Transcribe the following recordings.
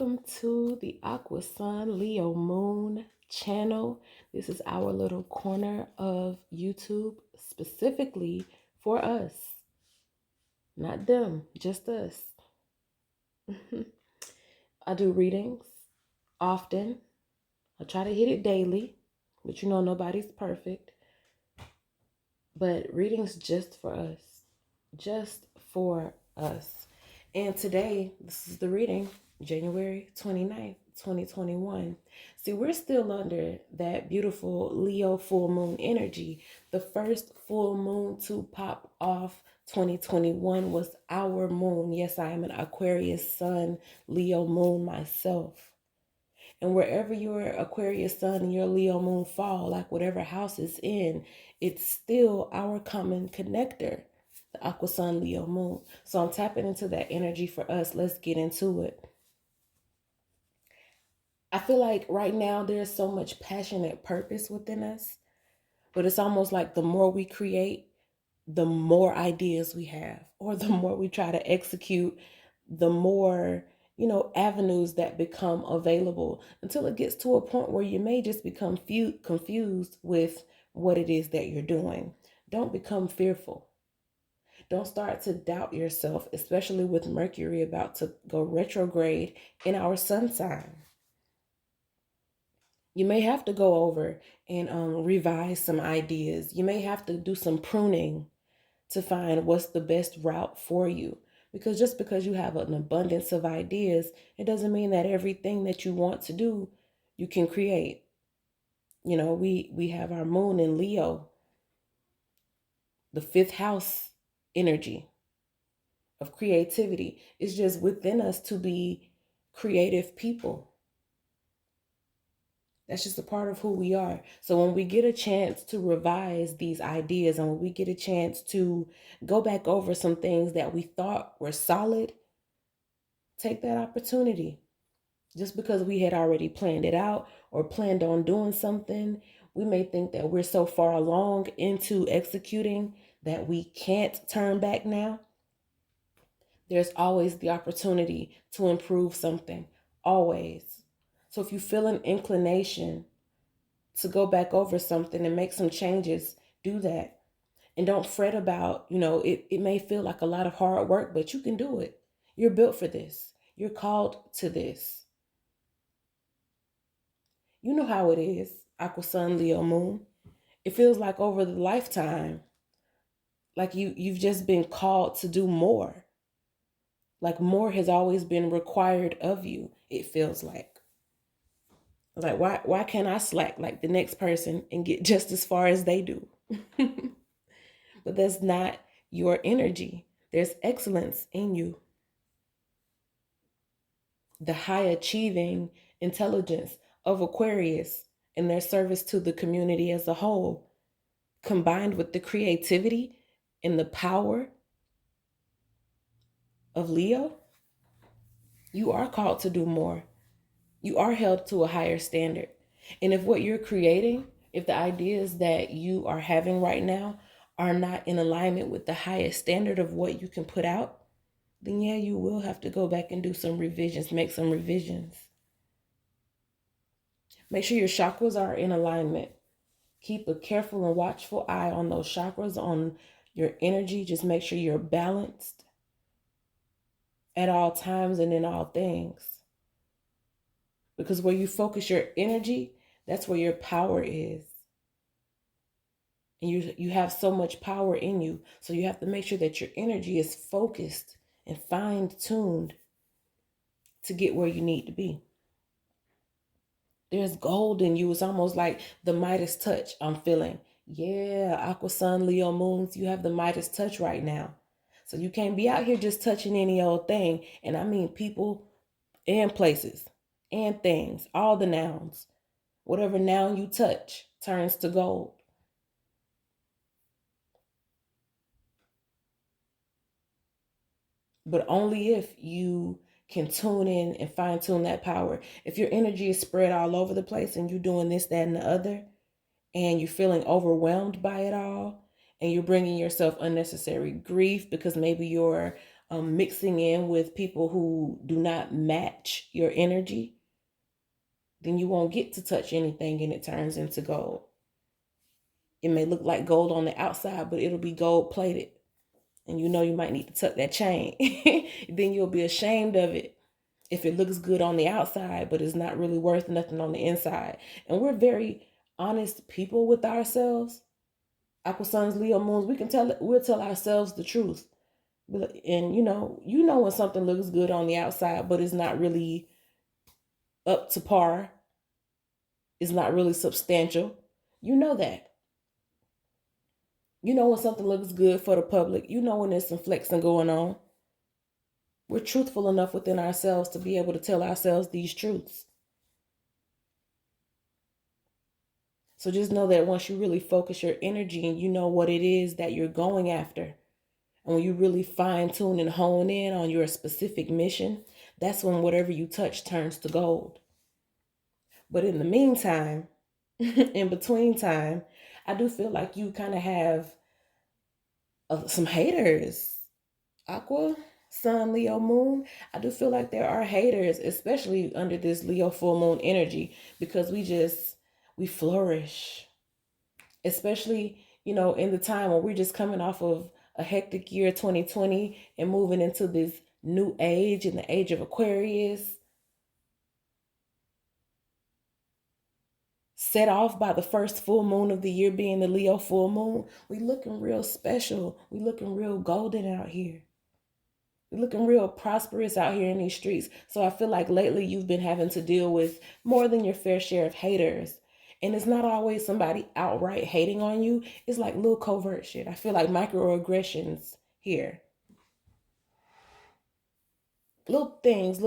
Welcome to the Aqua Sun Leo Moon channel. This is our little corner of YouTube specifically for us. Not them, just us. I do readings often. I try to hit it daily, but you know nobody's perfect. But readings just for us. Just for us. And today, this is the reading, January 29th, 2021. See, we're still under that beautiful Leo full moon energy. The first full moon to pop off 2021 was our moon. Yes, I am an Aquarius Sun Leo Moon myself. And wherever your Aquarius Sun and your Leo Moon fall, like whatever house it's in, it's still our common connector, the Aqua Sun Leo Moon. So I'm tapping into that energy for us. Let's get into it. I feel like right now there's so much passionate purpose within us, but it's almost like the more we create, the more ideas we have, or the more we try to execute, the more, avenues that become available until it gets to a point where you may just become confused with what it is that you're doing. Don't become fearful. Don't start to doubt yourself, especially with Mercury about to go retrograde in our sun sign. You may have to go over and revise some ideas. You may have to do some pruning to find what's the best route for you. Because just because you have an abundance of ideas, it doesn't mean that everything that you want to do, you can create. You know, we have our moon in Leo, the fifth house energy of creativity. It's just within us to be creative people. That's just a part of who we are. So when we get a chance to revise these ideas and when we get a chance to go back over some things that we thought were solid, take that opportunity. Just because we had already planned it out or planned on doing something, we may think that we're so far along into executing that we can't turn back now. There's always the opportunity to improve something, always. So if you feel an inclination to go back over something and make some changes, do that. And don't fret about, it may feel like a lot of hard work, but you can do it. You're built for this. You're called to this. You know how it is, Aqua Sun Leo Moon. It feels like over the lifetime, like you've just been called to do more. Like more has always been required of you, it feels like. Like why can't I slack like the next person and get just as far as they do? But that's not your energy. There's excellence in you. The high achieving intelligence of Aquarius and their service to the community as a whole, combined with the creativity and the power of Leo, you are called to do more. You are held to a higher standard. And if what you're creating, if the ideas that you are having right now are not in alignment with the highest standard of what you can put out, then yeah, you will have to go back and do some revisions, make some revisions. Make sure your chakras are in alignment. Keep a careful and watchful eye on those chakras, on your energy. Just make sure you're balanced at all times and in all things. Because where you focus your energy, that's where your power is. And you have so much power in you. So you have to make sure that your energy is focused and fine-tuned to get where you need to be. There's gold in you. It's almost like the Midas touch I'm feeling. Yeah, Aqua Sun Leo Moons, you have the Midas touch right now. So you can't be out here just touching any old thing. And I mean people and places and things, all the nouns. Whatever noun you touch turns to gold. But only if you can tune in and fine tune that power. If your energy is spread all over the place and you're doing this, that, and the other, and you're feeling overwhelmed by it all, and you're bringing yourself unnecessary grief because maybe you're mixing in with people who do not match your energy, then you won't get to touch anything and it turns into gold. It may look like gold on the outside, but it'll be gold plated. And you know you might need to tuck that chain. Then you'll be ashamed of it if it looks good on the outside, but it's not really worth nothing on the inside. And we're very honest people with ourselves. Aqua Suns, Leo Moons, we'll tell ourselves the truth. And you know when something looks good on the outside, but it's not really up to par. It's not really substantial. You know that. You know when something looks good for the public. You know when there's some flexing going on. We're truthful enough within ourselves to be able to tell ourselves these truths. So just know that once you really focus your energy and you know what it is that you're going after, and when you really fine tune and hone in on your specific mission, that's when whatever you touch turns to gold. But in the meantime, in between time, I do feel like you kind of have some haters. Aqua, Sun, Leo, Moon. I do feel like there are haters, especially under this Leo full moon energy, because we flourish. Especially, in the time when we're just coming off of a hectic year 2020 and moving into this new age, in the age of Aquarius, set off by the first full moon of the year being the Leo full moon. We looking real special. We looking real golden out here. We're looking real prosperous out here in these streets. So I feel like lately you've been having to deal with more than your fair share of haters. And it's not always somebody outright hating on you. It's like little covert shit. I feel like microaggressions here. Little things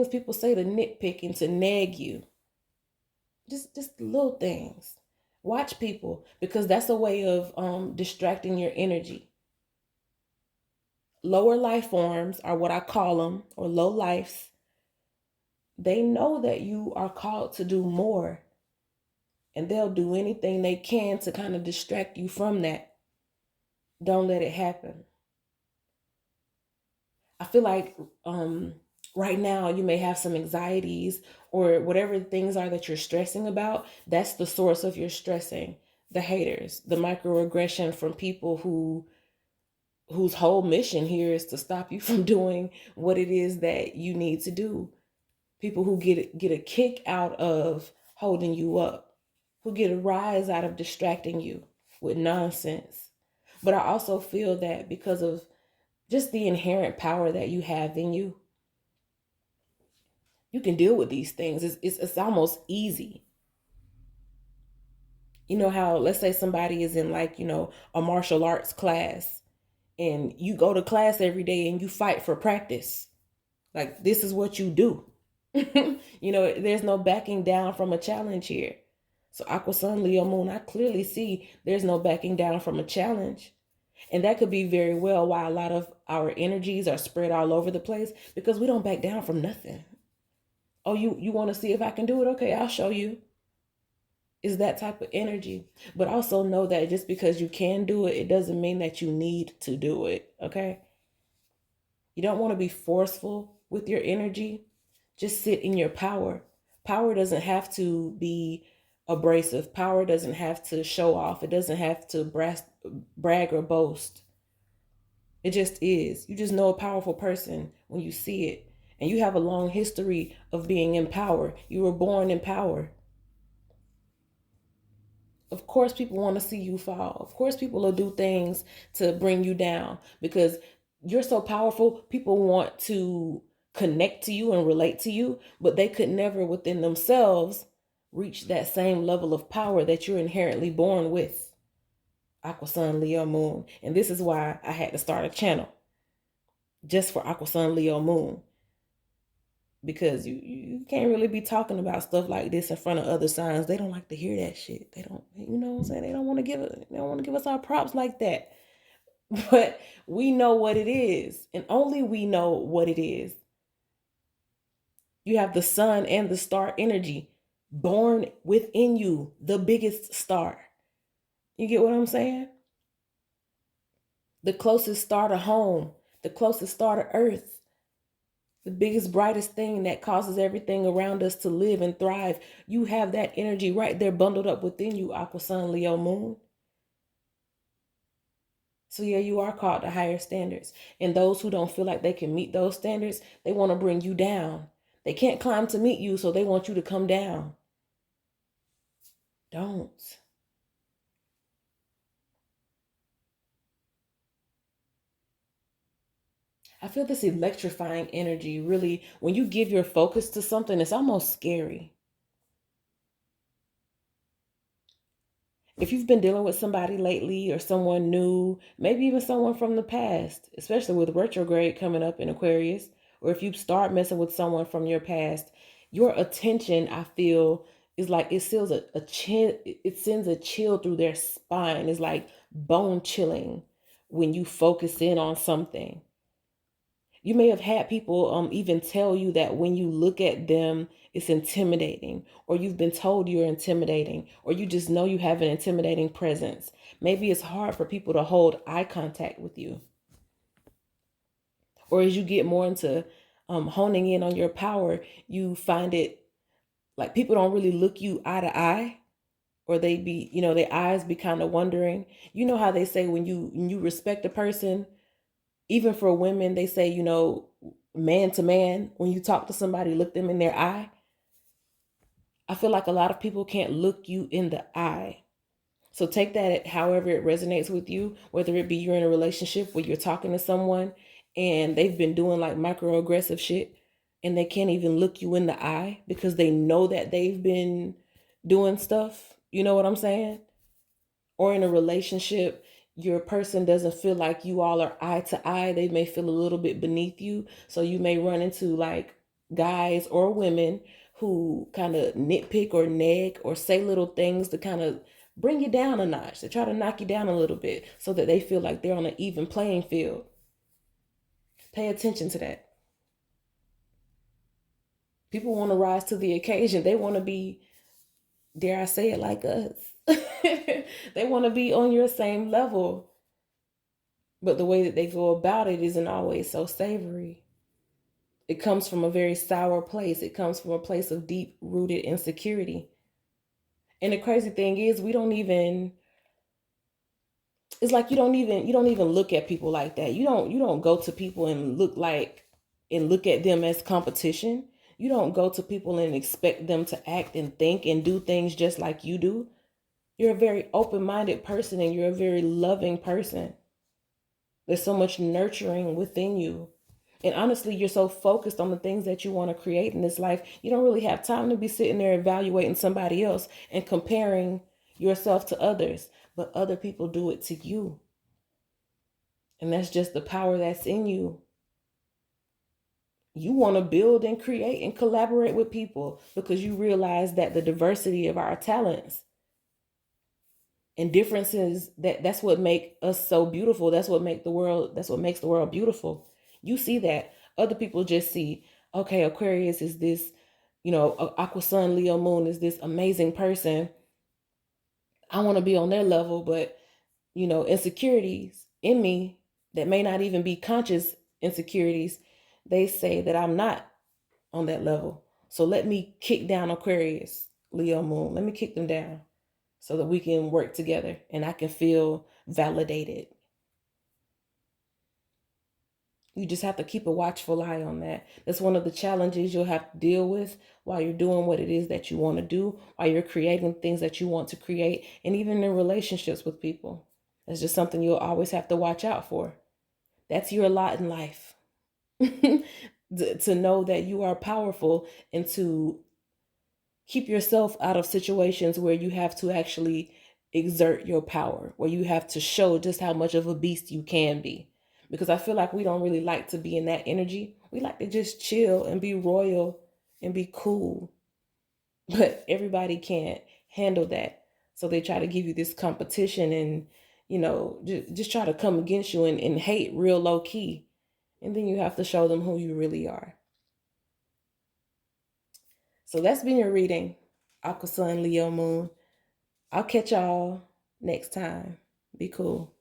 people say to nitpick and to nag you. Just little things. Watch people, because that's a way of distracting your energy. Lower life forms are what I call them, or low lives. They know that you are called to do more, and they'll do anything they can to kind of distract you from that. Don't let it happen. I feel like right now you may have some anxieties or whatever things are that you're stressing about. That's the source of your stressing. The haters, the microaggression from people whose whole mission here is to stop you from doing what it is that you need to do. People who get a kick out of holding you up, who get a rise out of distracting you with nonsense. But I also feel that because of just the inherent power that you have in you, you can deal with these things. It's almost easy. You know how, let's say somebody is in a martial arts class, and you go to class every day and you fight for practice. Like, this is what you do. There's no backing down from a challenge here. So Aqua Sun Leo Moon, I clearly see there's no backing down from a challenge. And that could be very well why a lot of our energies are spread all over the place, because we don't back down from nothing. Oh, you want to see if I can do it? Okay, I'll show you. Is that type of energy. But also know that just because you can do it, it doesn't mean that you need to do it. Okay? You don't want to be forceful with your energy. Just sit in your power. Power doesn't have to be abrasive. Power doesn't have to show off. It doesn't have to brag or boast. It just is. You just know a powerful person when you see it. And you have a long history of being in power. You were born in power. Of course, people want to see you fall. Of course, people will do things to bring you down, because you're so powerful. People want to connect to you and relate to you, but they could never within themselves reach that same level of power that you're inherently born with. Aqua Sun Leo Moon. And this is why I had to start a channel just for Aqua Sun Leo Moon. Because you can't really be talking about stuff like this in front of other signs. They don't like to hear that shit. They don't, you know what I'm saying? They don't want to give us our props like that. But we know what it is, and only we know what it is. You have the sun and the star energy born within you, the biggest star. You get what I'm saying? The closest star to home, the closest star to Earth, the biggest, brightest thing that causes everything around us to live and thrive. You have that energy right there bundled up within you, Aqua Sun Leo Moon. So yeah, you are called to higher standards. And those who don't feel like they can meet those standards, they want to bring you down. They can't climb to meet you, so they want you to come down. Don't. I feel this electrifying energy really, when you give your focus to something, it's almost scary. If you've been dealing with somebody lately or someone new, maybe even someone from the past, especially with retrograde coming up in Aquarius, or if you start messing with someone from your past, your attention, I feel, is like it sends a chill, it sends a chill through their spine. It's like bone chilling when you focus in on something. You may have had people even tell you that when you look at them, it's intimidating, or you've been told you're intimidating, or you just know you have an intimidating presence. Maybe it's hard for people to hold eye contact with you. Or as you get more into honing in on your power, you find it like people don't really look you eye to eye, or they be, their eyes be kind of wondering. You know how they say when you respect a person, even for women, they say, man to man, when you talk to somebody, look them in their eye. I feel like a lot of people can't look you in the eye. So take that however it resonates with you, whether it be you're in a relationship where you're talking to someone and they've been doing like microaggressive shit and they can't even look you in the eye because they know that they've been doing stuff. You know what I'm saying? Or in a relationship, your person doesn't feel like you all are eye to eye. They may feel a little bit beneath you. So you may run into like guys or women who kind of nitpick or nag or say little things to kind of bring you down a notch. They try to knock you down a little bit so that they feel like they're on an even playing field. Pay attention to that. People want to rise to the occasion. They want to be, dare I say it, like us. They want to be on your same level. But the way that they go about it isn't always so savory. It comes from a very sour place. It comes from a place of deep rooted insecurity. And the crazy thing is, we don't even, it's like you don't even look at people like that. You don't go to people and look at them as competition. You don't go to people and expect them to act and think and do things just like you do. You're a very open-minded person and you're a very loving person. There's so much nurturing within you. And honestly, you're so focused on the things that you want to create in this life, you don't really have time to be sitting there evaluating somebody else and comparing yourself to others. But other people do it to you. And that's just the power that's in you. You want to build and create and collaborate with people because you realize that the diversity of our talents and differences, that's what make us so beautiful. That's what makes the world beautiful. You see that. Other people just see, okay, Aquarius is this, Aqua Sun Leo Moon is this amazing person. I want to be on their level, but insecurities in me that may not even be conscious insecurities, they say that I'm not on that level. So let me kick down Aquarius Leo Moon. Let me kick them down so that we can work together and I can feel validated. You just have to keep a watchful eye on that. That's one of the challenges you'll have to deal with while you're doing what it is that you want to do, while you're creating things that you want to create, and even in relationships with people. That's just something you'll always have to watch out for. That's your lot in life. To know that you are powerful and to keep yourself out of situations where you have to actually exert your power, where you have to show just how much of a beast you can be. Because I feel like we don't really like to be in that energy. We like to just chill and be royal and be cool. But everybody can't handle that. So they try to give you this competition and, just try to come against you and hate real low key. And then you have to show them who you really are. So that's been your reading, Aqua Sun Leo Moon. I'll catch y'all next time. Be cool.